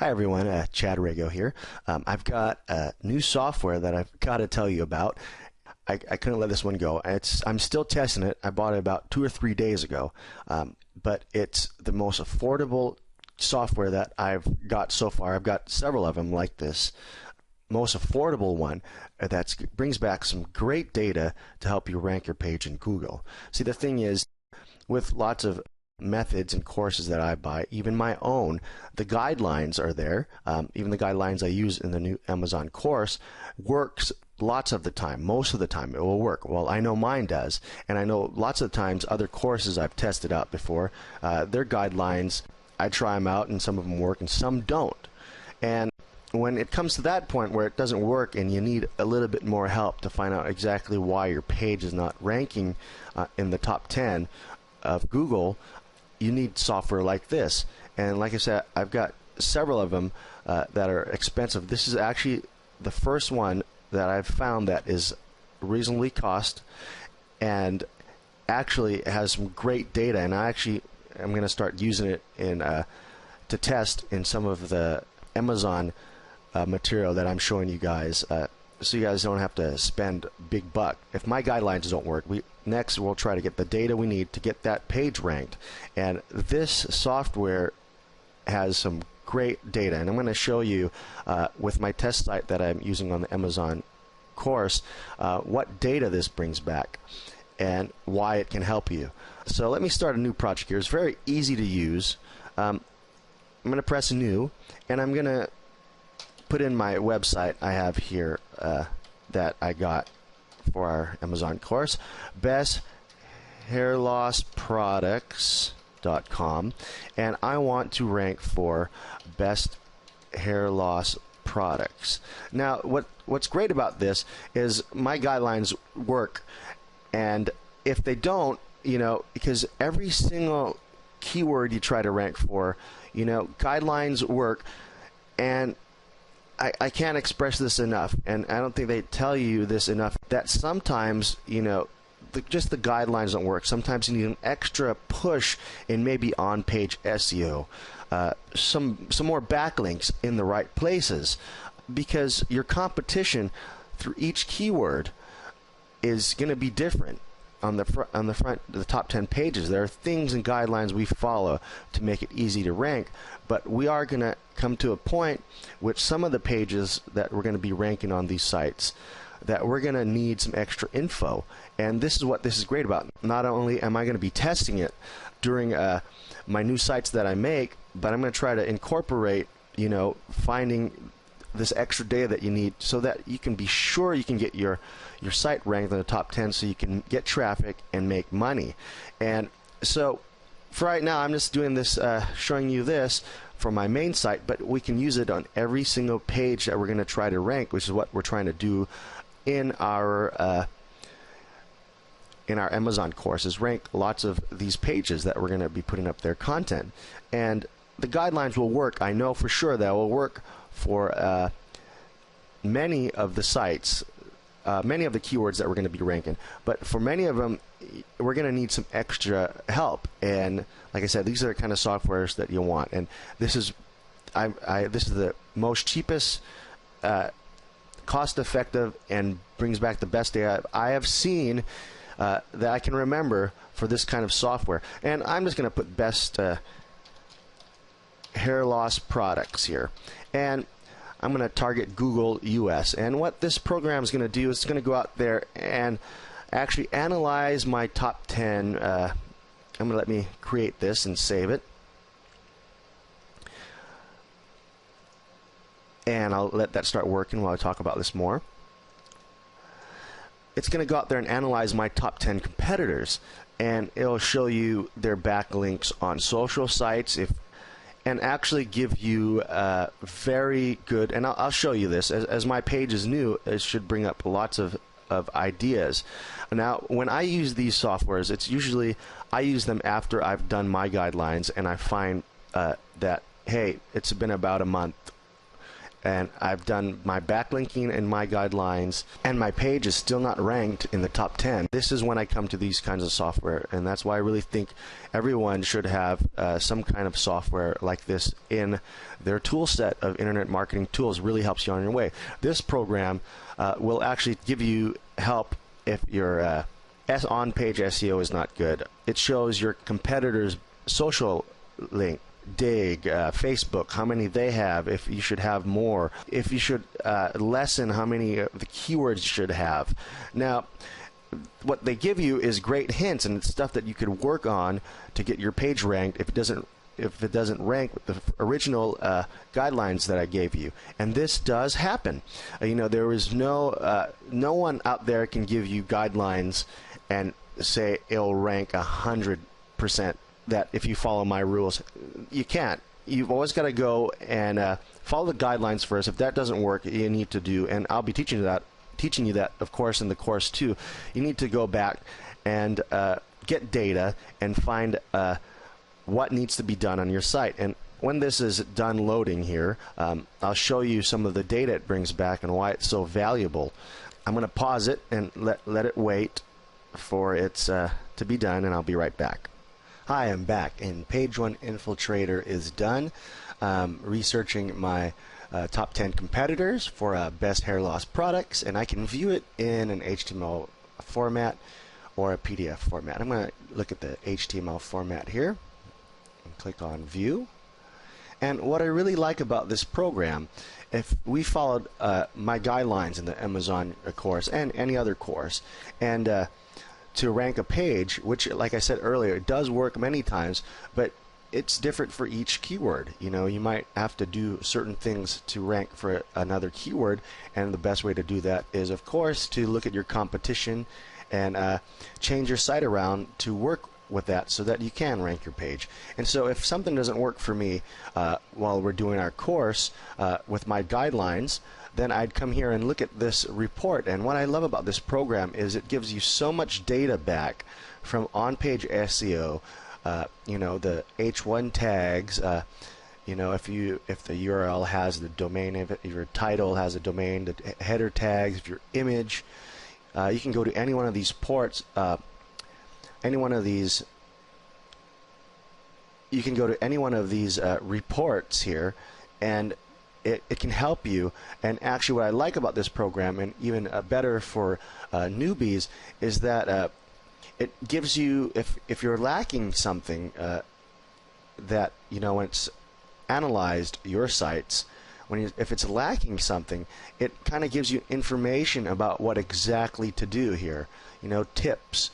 Hi everyone, Chad Rago here. I've got new software that I've got to tell you about. I couldn't let this one go. I'm still testing it. I bought it about 2 or 3 days ago, but it's the most affordable software that I've got so far. I've got several of them like this. Most affordable one that brings back some great data to help you rank your page in Google. See, the thing is, with lots of methods and courses that I buy, even my own, the guidelines are there. Even the guidelines I use in the new Amazon course works lots of the time. Most of the time it will work. Well, I know mine does, and I know lots of times other courses I've tested out before, their guidelines, I try them out and some of them work and some don't. And when it comes to that point where it doesn't work and you need a little bit more help to find out exactly why your page is not ranking in the top 10 of Google, you need software like this. And like I said, I've got several of them that are expensive. This is actually the first one that I've found that is reasonably cost and actually has some great data. And I'm going to start using it to test in some of the Amazon material that I'm showing you guys, so you guys don't have to spend big buck. If my guidelines don't work, next we'll try to get the data we need to get that page ranked. And this software has some great data, and I'm going to show you with my test site that I'm using on the Amazon course what data this brings back and why it can help you. So let me start a new project here. It's very easy to use. I'm going to press new, and I'm going to put in my website I have here that I got for our Amazon course, besthairlossproducts.com, and I want to rank for best hair loss products. Now what's great about this is my guidelines work, and if they don't, because every single keyword you try to rank for, guidelines work, and I can't express this enough, and I don't think they tell you this enough, that sometimes, just the guidelines don't work. Sometimes you need an extra push in maybe on-page SEO, some more backlinks in the right places, because your competition through each keyword is going to be different. On the top 10 pages, there are things and guidelines we follow to make it easy to rank, but we are going to come to a point with some of the pages that we're going to be ranking on these sites that we're going to need some extra info. And this is what this is great about. Not only am I going to be testing it during my new sites that I make, but I'm going to try to incorporate, finding this extra data that you need so that you can be sure you can get your site ranked in the top 10 so you can get traffic and make money. And so for right now, I'm just doing this, showing you this for my main site, but we can use it on every single page that we're going to try to rank, which is what we're trying to do in our Amazon courses, rank lots of these pages that we're going to be putting up their content. And the guidelines will work. I know for sure that will work for many of the sites, many of the keywords that we're going to be ranking, but for many of them we're going to need some extra help. And like I said, these are the kind of softwares that you want, and this is this is the most cheapest, cost-effective, and brings back the best data I have seen that I can remember for this kind of software. And I'm just going to put best hair loss products here, and I'm going to target Google US. And what this program is going to do is it's going to go out there and actually analyze my top 10. I'm going to let me create this and save it, and I'll let that start working while I talk about this more. It's going to go out there and analyze my top 10 competitors, and it'll show you their backlinks on social sites, and actually give you very good, and I'll show you this as my page is new. It should bring up lots of ideas. Now when I use these softwares, it's usually I use them after I've done my guidelines and I find that, hey, it's been about a month and I've done my backlinking and my guidelines, and my page is still not ranked in the top 10. This is when I come to these kinds of software, and that's why I really think everyone should have some kind of software like this in their tool set of internet marketing tools. Really helps you on your way. This program will actually give you help if your on-page SEO is not good. It shows your competitors' social link, Dig, Facebook, how many they have, if you should have more, if you should lessen how many of the keywords you should have. Now, what they give you is great hints and stuff that you could work on to get your page ranked if it doesn't rank with the original guidelines that I gave you. And this does happen. There is no one out there can give you guidelines and say it'll rank 100%. That if you follow my rules, you can't. You've always got to go and follow the guidelines first. If that doesn't work, you need to do, and I'll be teaching you that, of course, in the course too. You need to go back and get data and find what needs to be done on your site. And when this is done loading here, I'll show you some of the data it brings back and why it's so valuable. I'm going to pause it and let it wait for it to be done, and I'll be right back. Hi, I'm back, and Page One Infiltrator is done researching my top 10 competitors for best hair loss products, and I can view it in an HTML format or a PDF format. I'm going to look at the HTML format here and click on View. And what I really like about this program, if we followed my guidelines in the Amazon course and any other course, and to rank a page, which, like I said earlier, it does work many times, but it's different for each keyword. You might have to do certain things to rank for another keyword, and the best way to do that is, of course, to look at your competition and change your site around to work with that so that you can rank your page. And so if something doesn't work for me while we're doing our course with my guidelines, then I'd come here and look at this report. And what I love about this program is it gives you so much data back from on-page SEO, the H1 tags, if the URL has the domain, if your title has a domain, the header tags, if your image, you can go to any one of these ports, you can go to any one of these reports here, and it can help you. And actually what I like about this program, and even better for newbies, is that it gives you, if you're lacking something that, when it's analyzed your sites, if it's lacking something, it kind of gives you information about what exactly to do here. Tips.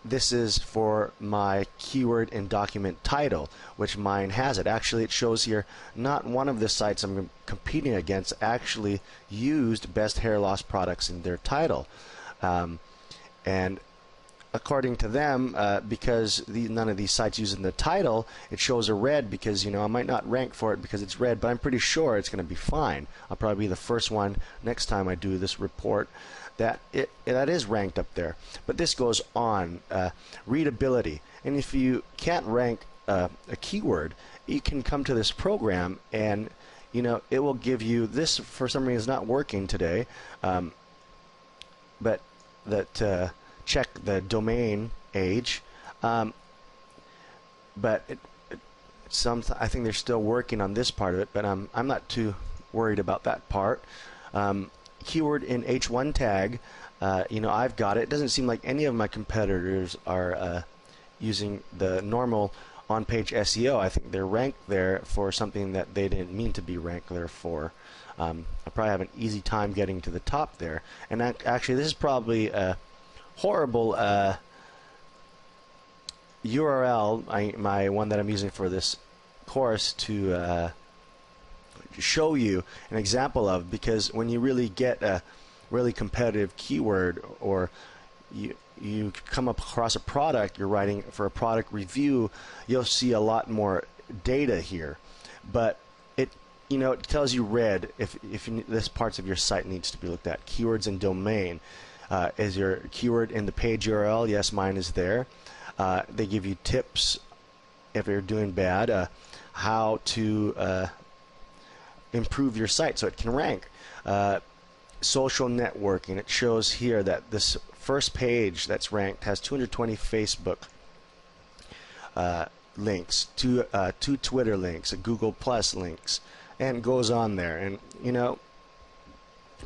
This is for my keyword and document title, which mine has it. Actually, it shows here not one of the sites I'm competing against actually used best hair loss products in their title. And according to them, because none of these sites use it in the title, it shows a red because, I might not rank for it because it's red, but I'm pretty sure it's going to be fine. I'll probably be the first one next time I do this report that is ranked up there. But this goes on. Readability. And if you can't rank a keyword, you can come to this program and it will give you this. For some reason, is not working today, but that check the domain age, but I think they're still working on this part of it, but I'm not too worried about that part. Keyword in H1 tag, I've got it. It doesn't seem like any of my competitors are using the normal on-page SEO. I think they're ranked there for something that they didn't mean to be ranked there for. I'll probably have an easy time getting to the top there. And actually, this is probably a horrible URL, my one that I'm using for this course, to show you an example of, because when you really get a really competitive keyword, or you come across a product, you're writing for a product review, you'll see a lot more data here, but it tells you red if this parts of your site needs to be looked at. Keywords and domain. Is your keyword in the page URL? Yes, mine is there. They give you tips if you're doing bad, how to improve your site so it can rank. Social networking, it shows here that this first page that's ranked has 220 Facebook links, two Twitter links, a Google Plus links, and goes on there. And you know,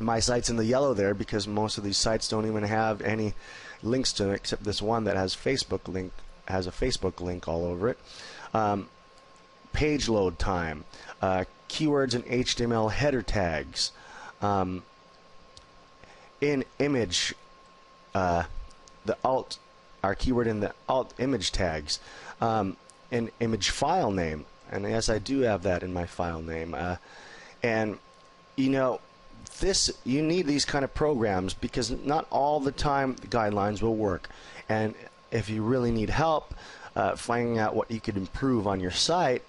my site's in the yellow there because most of these sites don't even have any links to it except this one that has a Facebook link all over it. Page load time, keywords and HTML header tags, in image, our keyword in the alt image tags, an image file name, and yes, I do have that in my file name. And you know, you need these kind of programs because not all the time the guidelines will work. And if you really need help finding out what you could improve on your site,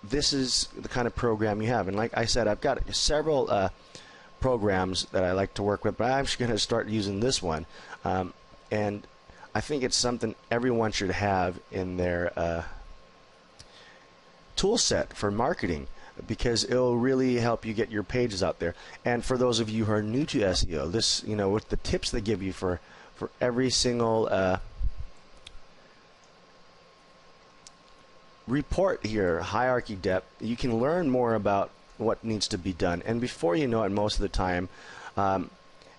this is the kind of program you have. And like I said, I've got several programs that I like to work with, but I'm just going to start using this one. And I think it's something everyone should have in their tool set for marketing, because it'll really help you get your pages out there. And for those of you who are new to SEO, this, you know, with the tips they give you for every single report here, hierarchy depth, you can learn more about what needs to be done. And before you know it, most of the time,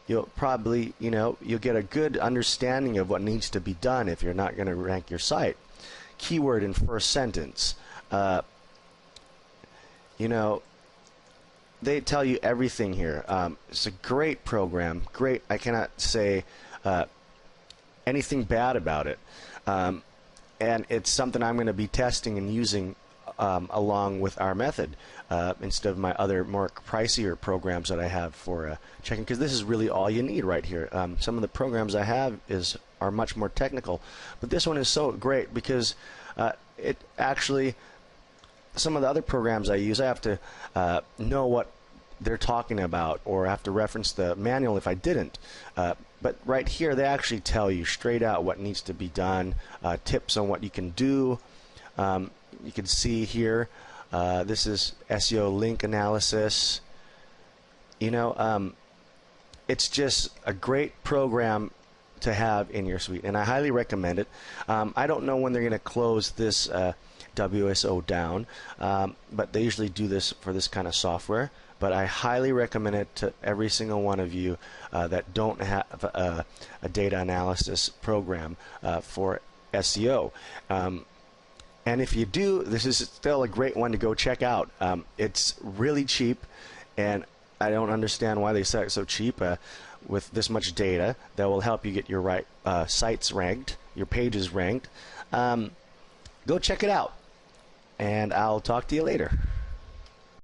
you'll probably, you know, you'll get a good understanding of what needs to be done if you're not going to rank your site. Keyword in first sentence. You know, they tell you everything here. It's a great program. Great. I cannot say anything bad about it. And it's something I'm going to be testing and using along with our method instead of my other more pricier programs that I have for checking, because this is really all you need right here. Some of the programs I have are much more technical, but this one is so great because it actually, some of the other programs I use, I have to know what they're talking about, or I have to reference the manual if I didn't. But right here, they actually tell you straight out what needs to be done, tips on what you can do. You can see here, this is SEO link analysis. You know, it's just a great program to have in your suite, and I highly recommend it. I don't know when they're going to close this WSO down, but they usually do this for this kind of software. But I highly recommend it to every single one of you that don't have a data analysis program for SEO. And if you do, this is still a great one to go check out. It's really cheap, and I don't understand why they sell it so cheap with this much data that will help you get your sites ranked, your pages ranked. Go check it out, and I'll talk to you later.